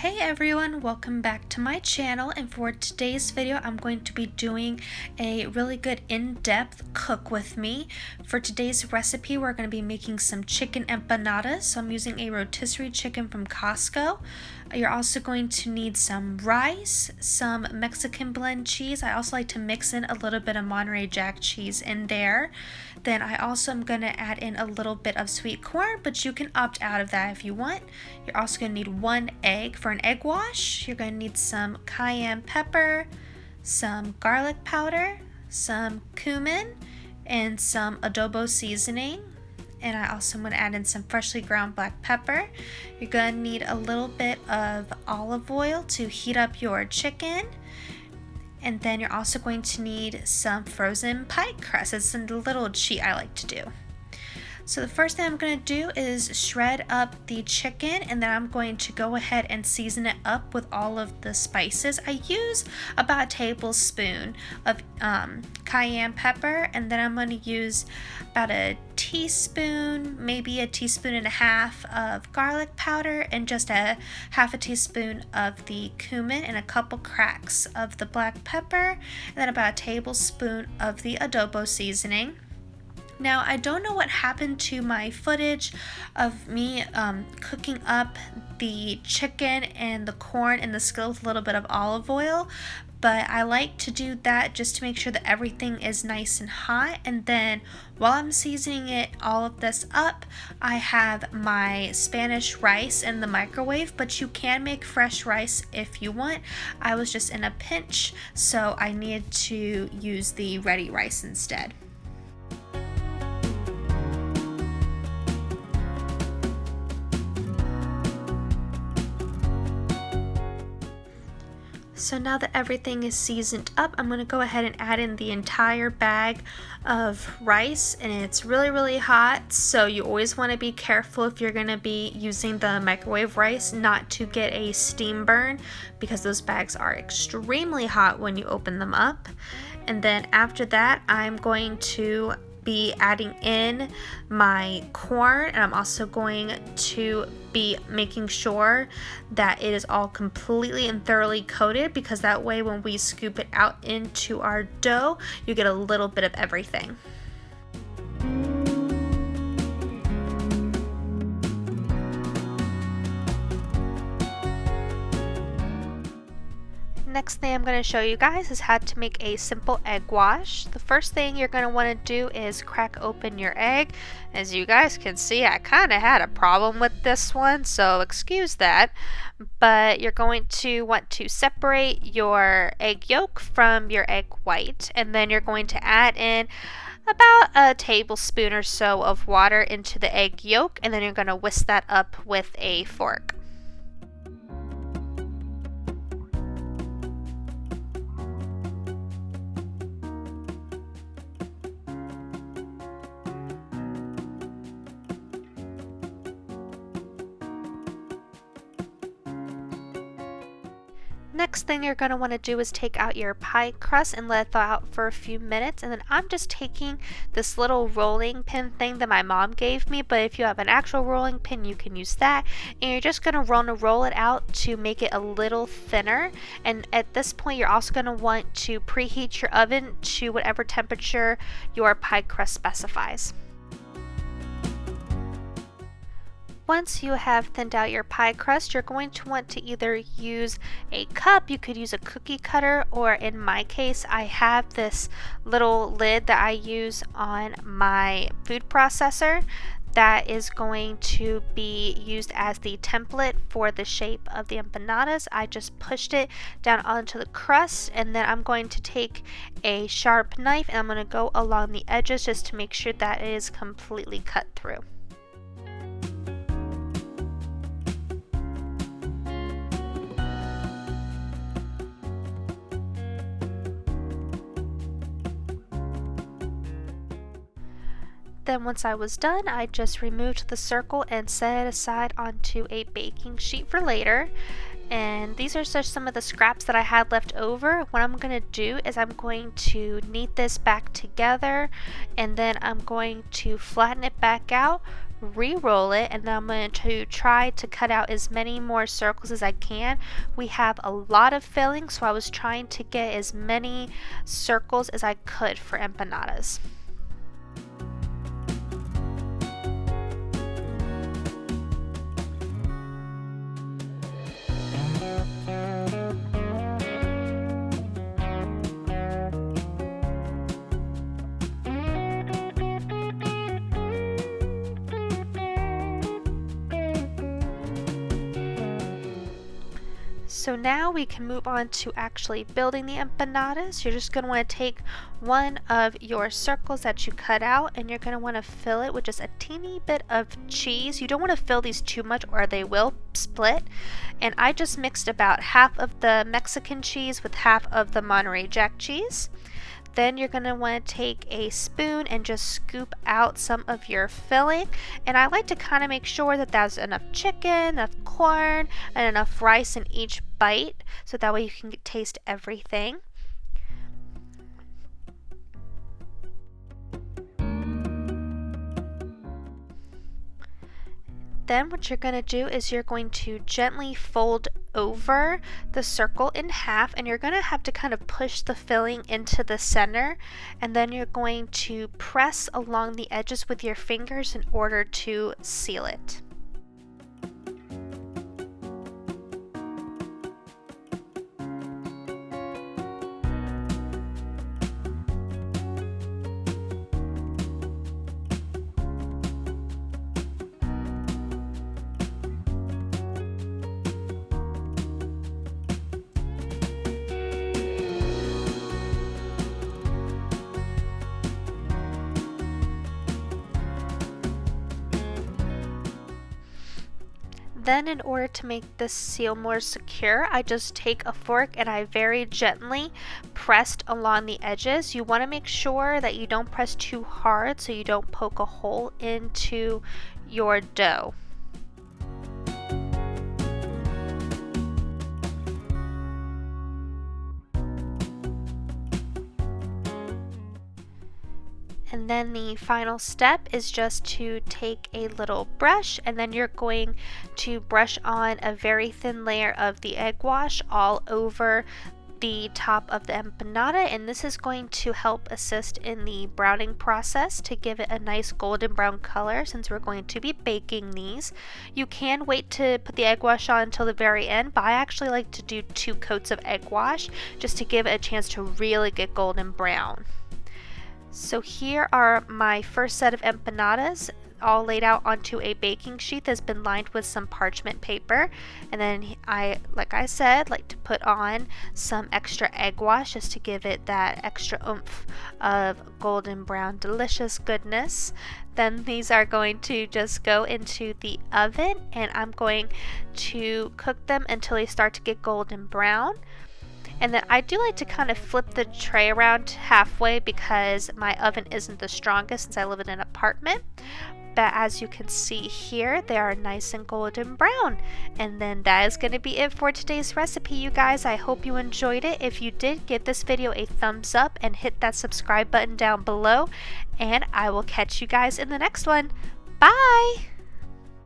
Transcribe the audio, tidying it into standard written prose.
Hey everyone, welcome back to my channel, and for today's video I'm going to be doing a really good in-depth cook with me. For today's recipe we're going to be making some chicken empanadas, so I'm using a rotisserie chicken from Costco. You're also going to need some rice, some Mexican blend cheese. I also like to mix in a little bit of Monterey Jack cheese in there. Then I also am going to add in a little bit of sweet corn, but you can opt out of that if you want. You're also going to need 1 egg for an egg wash. You're going to need some cayenne pepper, some garlic powder, some cumin, and some adobo seasoning. And I also want to add in some freshly ground black pepper. You're going to need a little bit of olive oil to heat up your chicken. And then you're also going to need some frozen pie crust. It's a little cheat I like to do. So the first thing I'm going to do is shred up the chicken, and then I'm going to go ahead and season it up with all of the spices. I use about a tablespoon of cayenne pepper, and then I'm going to use about a teaspoon, maybe a teaspoon and a half of garlic powder, and just a half a teaspoon of the cumin, and a couple cracks of the black pepper, and then about a tablespoon of the adobo seasoning. Now, I don't know what happened to my footage of me cooking up the chicken and the corn in the skillet with a little bit of olive oil, but I like to do that just to make sure that everything is nice and hot. And then while I'm seasoning all of this up, I have my Spanish rice in the microwave, but you can make fresh rice if you want. I was just in a pinch, so I needed to use the ready rice instead. So now that everything is seasoned up, I'm going to go ahead and add in the entire bag of rice, and it's really hot, so you always want to be careful if you're going to be using the microwave rice not to get a steam burn, because those bags are extremely hot when you open them up. And then after that, I'm going to be adding in my corn, and I'm also going to be making sure that it is all completely and thoroughly coated, because that way when we scoop it out into our dough, you get a little bit of everything. Next thing I'm going to show you guys is how to make a simple egg wash. The first thing you're going to want to do is crack open your egg. As you guys can see, I kind of had a problem with this one, so excuse that. But you're going to want to separate your egg yolk from your egg white, and then you're going to add in about a tablespoon or so of water into the egg yolk, and then you're going to whisk that up with a fork. Next thing you're going to want to do is take out your pie crust and let it thaw out for a few minutes. And then I'm just taking this little rolling pin thing that my mom gave me, but if you have an actual rolling pin, you can use that. And you're just going to roll it out to make it a little thinner. And at this point, you're also going to want to preheat your oven to whatever temperature your pie crust specifies. Once you have thinned out your pie crust, you're going to want to either use a cup, you could use a cookie cutter, or in my case, I have this little lid that I use on my food processor that is going to be used as the template for the shape of the empanadas. I just pushed it down onto the crust, and then I'm going to take a sharp knife and I'm going to go along the edges just to make sure that it is completely cut through. Then once I was done, I just removed the circle and set it aside onto a baking sheet for later. And these are just some of the scraps that I had left over. What I'm going to do is I'm going to knead this back together, and then I'm going to flatten it back out re-roll it, and then I'm going to try to cut out as many more circles as I can. We have a lot of filling, so I was trying to get as many circles as I could for empanadas. So now we can move on to actually building the empanadas. You're just going to want to take one of your circles that you cut out, and you're going to want to fill it with just a teeny bit of cheese. You don't want to fill these too much or they will split. And I just mixed about half of the Mexican cheese with half of the Monterey Jack cheese. Then you're going to want to take a spoon and just scoop out some of your filling. And I like to kind of make sure that there's enough chicken, enough corn, and enough rice in each bite, so that way you can taste everything. Then what you're going to do is you're going to gently fold over the circle in half, and you're going to have to kind of push the filling into the center, and then you're going to press along the edges with your fingers in order to seal it. Then in order to make this seal more secure, I just take a fork and I very gently pressed along the edges. You want to make sure that you don't press too hard so you don't poke a hole into your dough. And then the final step is just to take a little brush, and then you're going to brush on a very thin layer of the egg wash all over the top of the empanada, and this is going to help assist in the browning process to give it a nice golden brown color since we're going to be baking these. You can wait to put the egg wash on until the very end, but I actually like to do 2 coats of egg wash just to give it a chance to really get golden brown. So here are my first set of empanadas, all laid out onto a baking sheet that's been lined with some parchment paper. And then like I said, like to put on some extra egg wash just to give it that extra oomph of golden brown delicious goodness. Then these are going to just go into the oven, and I'm going to cook them until they start to get golden brown. And then I do like to kind of flip the tray around halfway because my oven isn't the strongest since I live in an apartment. But as you can see here, they are nice and golden brown. And then that is going to be it for today's recipe, you guys. I hope you enjoyed it. If you did, give this video a thumbs up and hit that subscribe button down below. And I will catch you guys in the next one. Bye!